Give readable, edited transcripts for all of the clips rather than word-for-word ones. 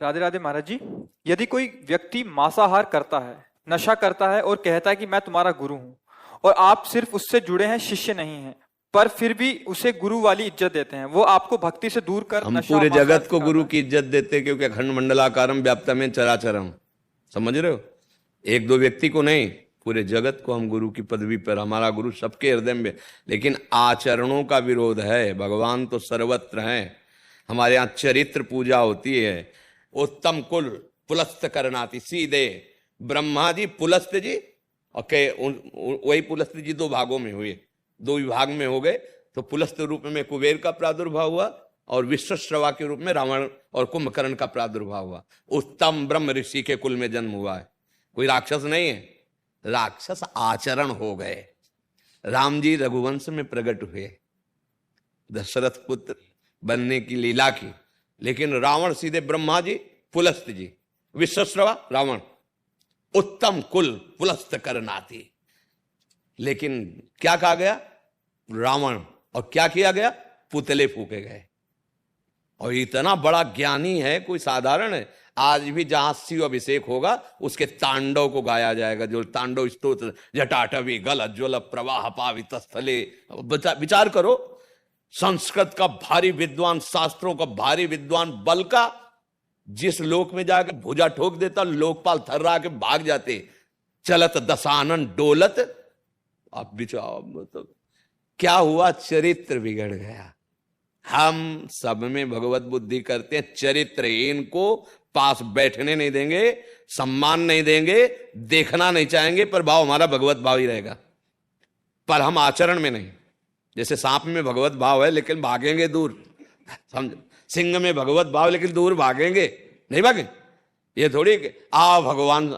राधे राधे महाराज जी। यदि कोई व्यक्ति मांसाहार करता है, नशा करता है और कहता है कि मैं तुम्हारा गुरु हूं, और आप सिर्फ उससे जुड़े हैं, शिष्य नहीं हैं, पर फिर भी उसे गुरु वाली इज्जत देते हैं, वो आपको भक्ति से दूर कर हम नशा पूरे और मांसाहार जगत को सिखाता गुरु है। की इज्जत देते हैं, क्योंकि अखंड मंडलाकारम व्याप्तम चराचरम। समझ रहे हो? एक दो व्यक्ति को नहीं, पूरे जगत को हम गुरु की पदवी पर, हमारा गुरु सबके हृदय में। लेकिन आचरणों का विरोध है। भगवान तो सर्वत्र हैं। हमारे यहाँ चरित्र पूजा होती है। उत्तम कुल पुलस्त करनाती, सीधे ब्रह्मा जी पुलस्त जी और वही पुलस्त जी दो भागों में हुए, दो विभाग में हो गए। तो पुलस्त रूप में कुबेर का प्रादुर्भाव हुआ और विश्वश्रवा के रूप में रावण और कुंभकर्ण का प्रादुर्भाव हुआ। उत्तम ब्रह्म ऋषि के कुल में जन्म हुआ है, कोई राक्षस नहीं है। राक्षस आचरण हो गए। राम जी रघुवंश में प्रकट हुए, दशरथ पुत्र बनने की लीला की। लेकिन रावण सीधे ब्रह्मा जी, पुलस्त जी, विश्वश्रवा रावण, उत्तम कुल पुलस्त करनाती। लेकिन क्या कहा गया? रावण, और क्या किया गया? पुतले फूके गए। और इतना बड़ा ज्ञानी है, कोई साधारण है? आज भी जहां शिव अभिषेक होगा उसके तांडव को गाया जाएगा, जो तांडव स्तोत्र, जटाटवी गल ज्वल प्रवाह पावित स्थले। विचार करो, संस्कृत का भारी विद्वान, शास्त्रों का भारी विद्वान, बल का जिस लोक में जाकर भुजा ठोक देता, लोकपाल थर्रा के भाग जाते। चलत दशानन डोलत। अब विचार मतलब क्या हुआ? चरित्र बिगड़ गया। हम सब में भगवत बुद्धि करते हैं, चरित्रहीन को पास बैठने नहीं देंगे, सम्मान नहीं देंगे, देखना नहीं चाहेंगे, पर भाव हमारा भगवत भाव ही रहेगा। पर हम आचरण में नहीं। जैसे सांप में भगवत भाव है लेकिन भागेंगे दूर, समझ। सिंह में भगवत भाव लेकिन दूर भागेंगे, नहीं भागे। ये थोड़ी आ भगवान,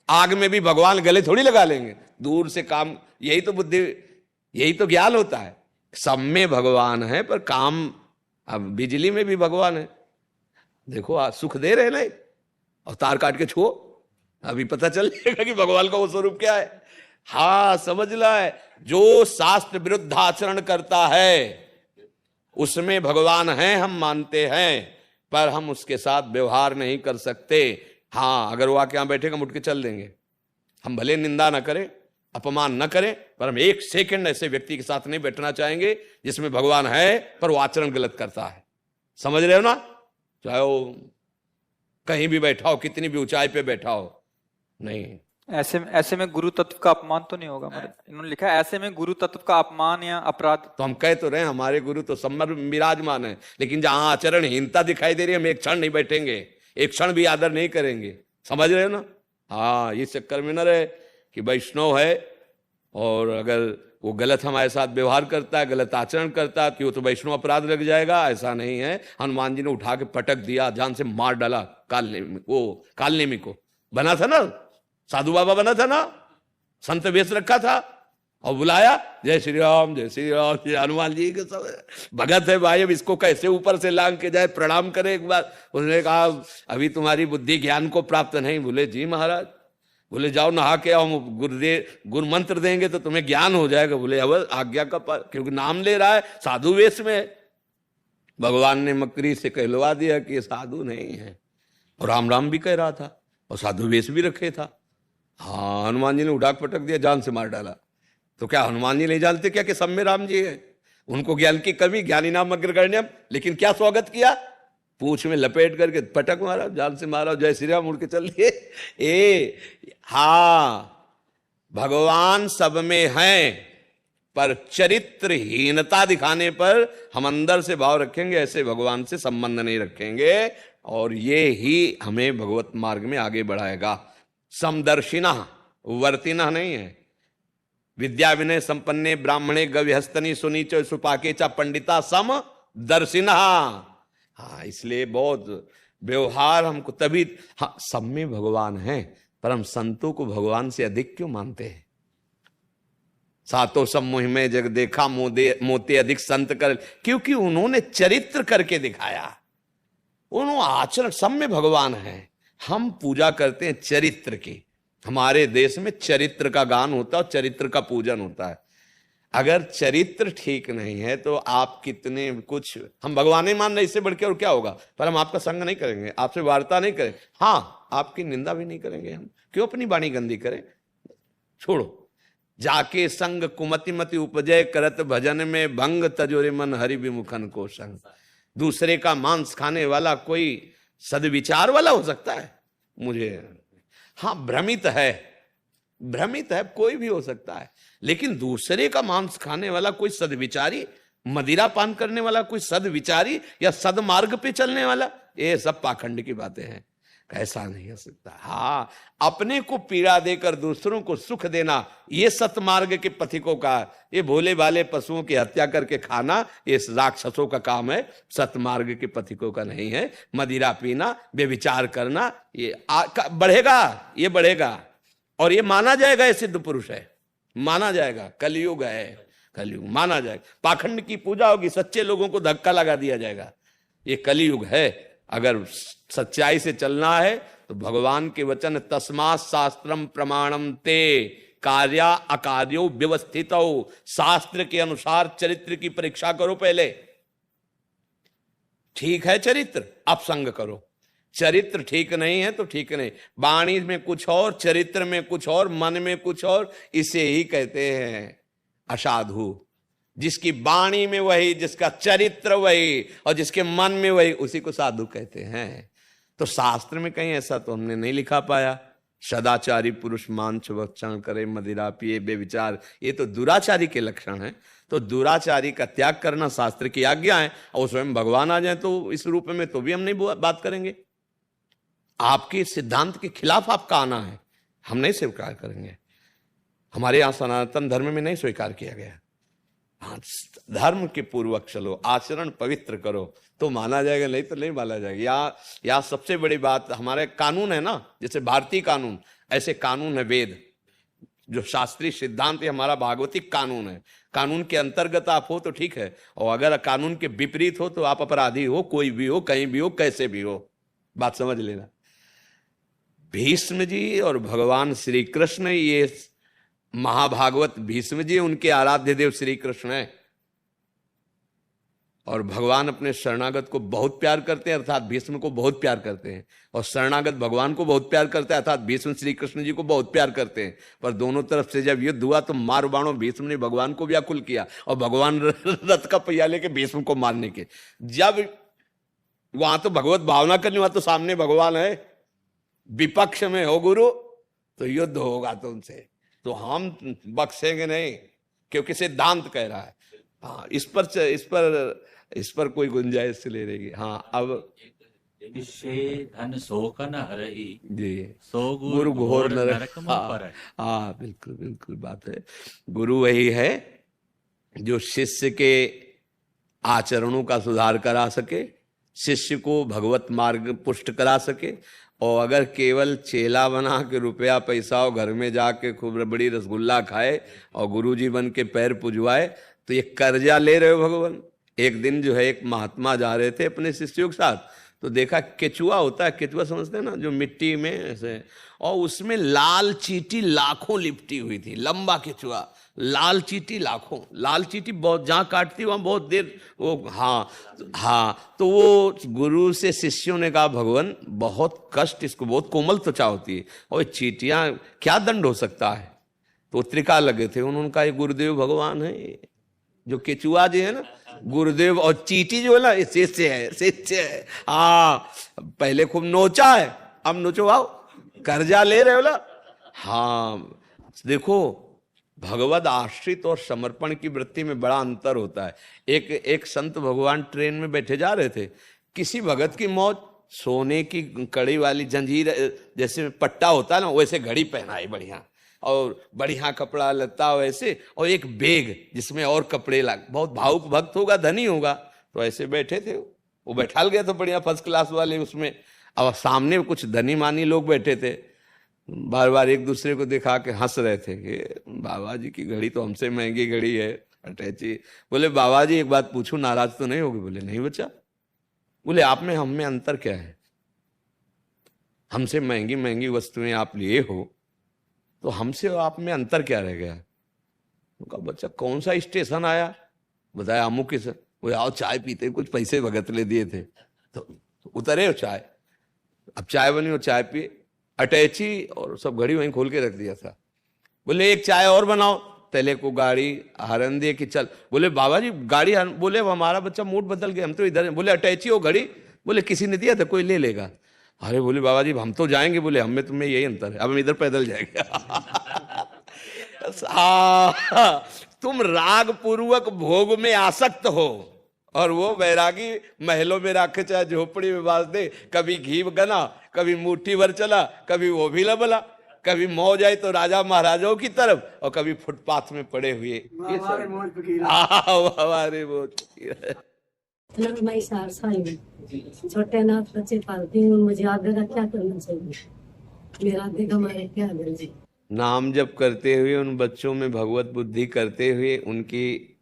आग में भी भगवान गले थोड़ी लगा लेंगे, दूर से काम। यही तो बुद्धि, यही तो ज्ञान होता है। सब में भगवान है, पर काम, अब बिजली में भी भगवान है। देखो आज सुख दे रहे नहीं, और तार काट के छुओ, अभी पता चल जाएगा कि भगवान का वो स्वरूप क्या है। हाँ समझ ला है, जो शास्त्र विरुद्ध आचरण करता है उसमें भगवान है, हम मानते हैं, पर हम उसके साथ व्यवहार नहीं कर सकते। हाँ, अगर वो आके यहां बैठेगा, मुड़ के चल देंगे। हम भले निंदा ना करें, अपमान न करें, पर हम एक सेकंड ऐसे व्यक्ति के साथ नहीं बैठना चाहेंगे जिसमें भगवान है पर वो आचरण गलत करता है। समझ रहे हो ना? चाहे वो कहीं भी बैठा हो, कितनी भी ऊंचाई पे बैठा हो, नहीं। ऐसे में गुरु तत्व का अपमान तो नहीं होगा महाराज? इन्होंने लिखा है ऐसे में गुरु तत्व का अपमान या अपराध। तो हम कह तो रहे हैं हमारे गुरु तो सम्मर विराजमान है, लेकिन जहां आचरणहीनता दिखाई दे रही है, हम एक क्षण नहीं बैठेंगे, एक क्षण भी आदर नहीं करेंगे। समझ रहे हो ना? हाँ, इस चक्कर में न रहे कि वैष्णव है और अगर वो गलत हमारे साथ व्यवहार करता है, गलत आचरण करता है, कि वो तो वैष्णव अपराध लग जाएगा। ऐसा नहीं है। हनुमान जी ने उठा के पटक दिया, जान से मार डाला कालनेमी को। बना था ना, साधु बाबा बना था ना, संत वेश रखा था और बुलाया, जय श्री राम जय श्री राम। हनुमान जी के सब भगत है भाई, अब इसको कैसे ऊपर से लांग के जाए, प्रणाम करे एक बार। उसने कहा अभी तुम्हारी बुद्धि ज्ञान को प्राप्त नहीं। बोले जी महाराज। बोले जाओ नहा के आओ, गुरु मंत्र देंगे तो तुम्हें ज्ञान हो जाएगा। बोले अब आज्ञा का क्योंकि नाम ले रहा है, साधु वेश में। भगवान ने मकरी से कहलवा दिया कि ये साधु नहीं है, और राम राम भी कह रहा था और साधु वेश भी रखे था। हाँ, हनुमान जी ने उठा पटक दिया, जान से मार डाला। तो क्या हनुमान जी नहीं जानते क्या कि सब में राम जी है? उनको ज्ञान की कमी, ज्ञानी नाम अग्रगण्यम। लेकिन क्या स्वागत किया? पूछ में लपेट करके पटक मारा, जान से मारा, जय श्री राम, उड़ के चल दिए। हाँ, भगवान सब में हैं, पर चरित्रहीनता दिखाने पर हम अंदर से भाव रखेंगे, ऐसे भगवान से संबंध नहीं रखेंगे, और ये ही हमें भगवत मार्ग में आगे बढ़ाएगा। समदर्शिना वर्तिना नहीं है। विद्या विनय संपन्ने ब्राह्मणे गव्यहस्तनी सुनीच सुपाके चा पंडिता समदर्शिना। हाँ, इसलिए बहुत व्यवहार हमको तभी। हाँ, सब में भगवान है, पर हम संतों को भगवान से अधिक क्यों मानते हैं? सातों सब मुहि में जग देखा, मोते अधिक संत कर, क्योंकि उन्होंने चरित्र करके दिखाया, उन्होंने आचरण। सब में भगवान है, हम पूजा करते हैं चरित्र की। हमारे देश में चरित्र का गान होता है और चरित्र का पूजन होता है। अगर चरित्र ठीक नहीं है तो आप कितने कुछ, हम भगवान ही मान रहे, इससे बढ़ के और क्या होगा। पर हम आपका संग नहीं करेंगे, आपसे वार्ता नहीं करें, हाँ आपकी निंदा भी नहीं करेंगे। हम क्यों अपनी वाणी गंदी करें, छोड़ो। जाके संग कुमति मति उपजय करत भजन में भंग तजोरे मन हरि विमुखन को संग। दूसरे का मांस खाने वाला कोई सदविचार वाला हो सकता है? मुझे हाँ भ्रमित है, भ्रमित है, कोई भी हो सकता है, लेकिन दूसरे का मांस खाने वाला कोई सदविचारी, मदिरा पान करने वाला कोई सदविचारी या सदमार्ग पे चलने वाला, ये सब पाखंड की बातें हैं। ऐसा नहीं हो सकता। हाँ, अपने को पीड़ा देकर दूसरों को सुख देना, ये सतमार्ग के पथिकों का, ये भोले भाले पशुओं की हत्या करके खाना, ये राक्षसों का काम है, सतमार्ग के पथिकों का नहीं है। मदिरा पीना, बेविचार करना, ये बढ़ेगा, ये बढ़ेगा और ये माना जाएगा, ये सिद्ध पुरुष है, माना जाएगा। कलयुग है, कलयुग माना जाएगा। पाखंड की पूजा होगी, सच्चे लोगों को धक्का लगा दिया जाएगा। ये कलयुग है। अगर सच्चाई से चलना है तो भगवान के वचन तस्मात् शास्त्रम प्रमाणम ते कार्या अकार्यो व्यवस्थित हो, शास्त्र के अनुसार चरित्र की परीक्षा करो पहले। ठीक है चरित्र, अब संग करो। चरित्र ठीक नहीं है तो ठीक नहीं, वाणी में कुछ और, चरित्र में कुछ और, मन में कुछ और, इसे ही कहते हैं असाधु। जिसकी वाणी में वही, जिसका चरित्र वही और जिसके मन में वही, उसी को साधु कहते हैं। तो शास्त्र में कहीं ऐसा तो हमने नहीं लिखा पाया। सदाचारी पुरुष मांस भक्षण करे, मदिरा पिए, बेविचार, ये तो दुराचारी के लक्षण है। तो दुराचारी का त्याग करना शास्त्र की आज्ञा है। और स्वयं भगवान आ जाए तो इस रूप में तो भी हम नहीं बात करेंगे। आपके सिद्धांत के खिलाफ आपका आना है, हम नहीं स्वीकार करेंगे। हमारे यहां सनातन धर्म में नहीं स्वीकार किया गया। हाँ, धर्म के पूर्वक चलो, आचरण पवित्र करो तो माना जाएगा, नहीं तो नहीं माना जाएगा। या सबसे बड़ी बात, हमारे कानून है ना, जैसे भारतीय कानून, ऐसे कानून है वेद, जो शास्त्रीय सिद्धांत है, हमारा भागवतिक कानून है। कानून के अंतर्गत आप हो तो ठीक है, और अगर कानून के विपरीत हो तो आप अपराधी हो, कोई भी हो, कहीं भी हो, कैसे भी हो। बात समझ लेना। भीष्म जी और भगवान श्री कृष्ण, ये महाभागवत भीष्म जी, उनके आराध्य देव श्री कृष्ण है। और भगवान अपने शरणागत को बहुत प्यार करते हैं, अर्थात भीष्म को बहुत प्यार करते हैं। और शरणागत भगवान को बहुत प्यार करते हैं, अर्थात भीष्म श्री कृष्ण जी को बहुत प्यार करते हैं। पर दोनों तरफ से जब युद्ध हुआ तो मार बाणों भीष्म ने भगवान को व्याकुल किया, और भगवान रथ का पहिया लेके भीष्म को मारने के। जब वहां तो भगवत भावना करनी, वहां तो सामने भगवान है, विपक्ष में हो गुरु तो युद्ध होगा तुमसे, तो हम बख्शेंगे नहीं, क्योंकि सिद्धांत कह रहा है। हाँ, इस पर कोई गुंजाइश ले रहेगी। हाँ, अब धन शोक न हरहि जी, सो गुरु घोर नरक मुँह पर। हाँ बिल्कुल बिल्कुल बात है। गुरु वही है जो शिष्य के आचरणों का सुधार करा सके, शिष्य को भगवत मार्ग पुष्ट करा सके। और अगर केवल चेला बना के रुपया पैसा और घर में जाके खूब बड़ी रसगुल्ला खाए और गुरुजी बन के पैर पुजवाए, तो ये कर्जा ले रहे हो भगवान। एक दिन जो है एक महात्मा जा रहे थे अपने शिष्यों के साथ, तो देखा केचुआ होता है, केचुआ समझते हैं ना, जो मिट्टी में ऐसे, और उसमें लाल चींटी लाखों लिपटी हुई थी, लंबा केचुआ, लाल चींटी लाखों, लाल चींटी बहुत जहाँ काटती वहाँ बहुत देर वो। हाँ, तो वो गुरु से शिष्यों ने कहा भगवान बहुत कष्ट, इसको बहुत कोमल त्वचा होती है और चींटियाँ क्या दंड हो सकता है। तो त्रिका लगे थे, उन्होंने कहा ये गुरुदेव भगवान है, जो केचुआ जी है ना गुरुदेव, और चींटी जो है ना शिष्य है, शिष्य है। हाँ, पहले खूब नोचा है, अब नोचवाओ, कर्जा ले रहे हो ना। हाँ देखो, भगवद आश्रित और समर्पण की वृत्ति में बड़ा अंतर होता है। एक संत भगवान ट्रेन में बैठे जा रहे थे, किसी भगत की मौत, सोने की कड़ी वाली जंजीर जैसे पट्टा होता है ना, वैसे घड़ी पहनाई बढ़िया, और बढ़िया कपड़ा लता वैसे, और एक बैग जिसमें और कपड़े लग, बहुत भावुक भक्त होगा, धनी होगा, तो ऐसे बैठे थे। वो बैठाल गया तो बढ़िया फर्स्ट क्लास वाले उसमें, अब सामने कुछ धनी मानी लोग बैठे थे, बार बार एक दूसरे को दिखा के हंस रहे थे कि बाबा जी की घड़ी तो हमसे महंगी घड़ी है, अटैची। बोले बाबा जी एक बात पूछूं, नाराज तो नहीं होगे? बोले नहीं बच्चा। बोले आप में हम में अंतर क्या है? हमसे महंगी महंगी वस्तुएं आप लिए हो, तो हमसे आप में अंतर क्या रह गया? उनका बच्चा कौन सा स्टेशन आया, बताया अमुक के सर। वो आओ चाय पीते, कुछ पैसे भगत ले दिए थे तो उतरे हो चाय। अब चाय बनी और चाय पिए, अटैची और सब घड़ी वहीं खोल के रख दिया था। बोले एक चाय और बनाओ, तले को गाड़ी हरन दिए कि चल। बोले बाबा जी गाड़ी बोले हमारा बच्चा मूड बदल गया, हम तो इधर हैं। बोले अटैची हो घड़ी, बोले किसी ने दिया था, कोई ले लेगा। अरे बोले बाबा जी हम तो जाएंगे, बोले हम में तुम्हें यही अंतर है, अब हम इधर पैदल जाएंगे। तुम राग पूर्वक भोग में आसक्त हो और वो बैरागी महलों में रखे चाहे झोपड़ी में बांध दे, कभी घी गना, कभी मुट्ठी भर चला, कभी वो भी लबला, कभी मौज आई तो राजा महाराजाओं की तरफ, और कभी फुटपाथ में पड़े हुए। हमारे मौज मैं सहरसा ही हूँ, छोटे नाथ बच्चे पालती हूँ, मुझे आगे का क्या करना चाहिए, मेरा आगे का हमारे क्या है। नाम जप करते हुए, उन बच्चों में भगवत बुद्धि करते हुए उनकी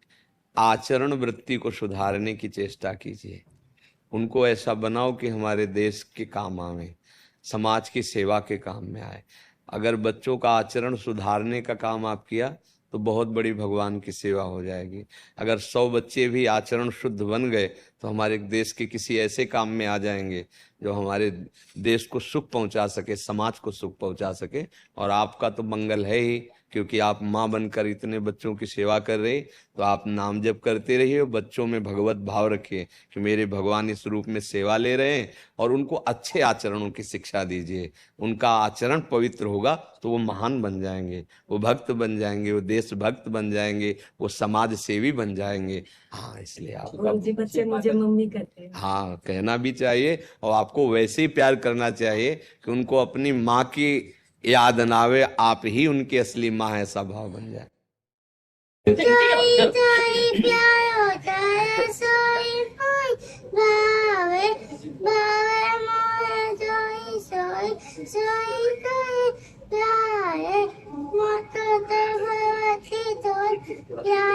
आचरण वृत्ति को सुधारने की चेष्टा कीजिए। उनको ऐसा बनाओ कि हमारे देश के काम आवे, समाज की सेवा के काम में आए। अगर बच्चों का आचरण सुधारने का काम आप किया तो बहुत बड़ी भगवान की सेवा हो जाएगी। अगर 100 बच्चे भी आचरण शुद्ध बन गए तो हमारे देश के किसी ऐसे काम में आ जाएंगे जो हमारे देश को सुख पहुंचा सके, समाज को सुख पहुंचा सके। और आपका तो मंगल है ही, क्योंकि आप माँ बनकर इतने बच्चों की सेवा कर रहे, तो आप नाम जप करते रहिए, बच्चों में भगवत भाव रखिए कि मेरे भगवान इस रूप में सेवा ले रहे हैं, और उनको अच्छे आचरणों की शिक्षा दीजिए। उनका आचरण पवित्र होगा तो वो महान बन जाएंगे, वो भक्त बन जाएंगे, वो देशभक्त बन जाएंगे, वो समाज सेवी बन जाएंगे। हाँ, इसलिए आपका बच्चे मुझे मम्मी कहते हैं। हाँ, कहना भी चाहिए, और आपको वैसे ही प्यार करना चाहिए कि उनको अपनी माँ की याद ना आवे, आप ही उनकी असली माँ, ऐसा भाव बन जाए। सोई प्यार होता है, सोई भावे भावे मोहे सोई सोई सोई कोई प्यारे मोतो ते भगवती तो प्यार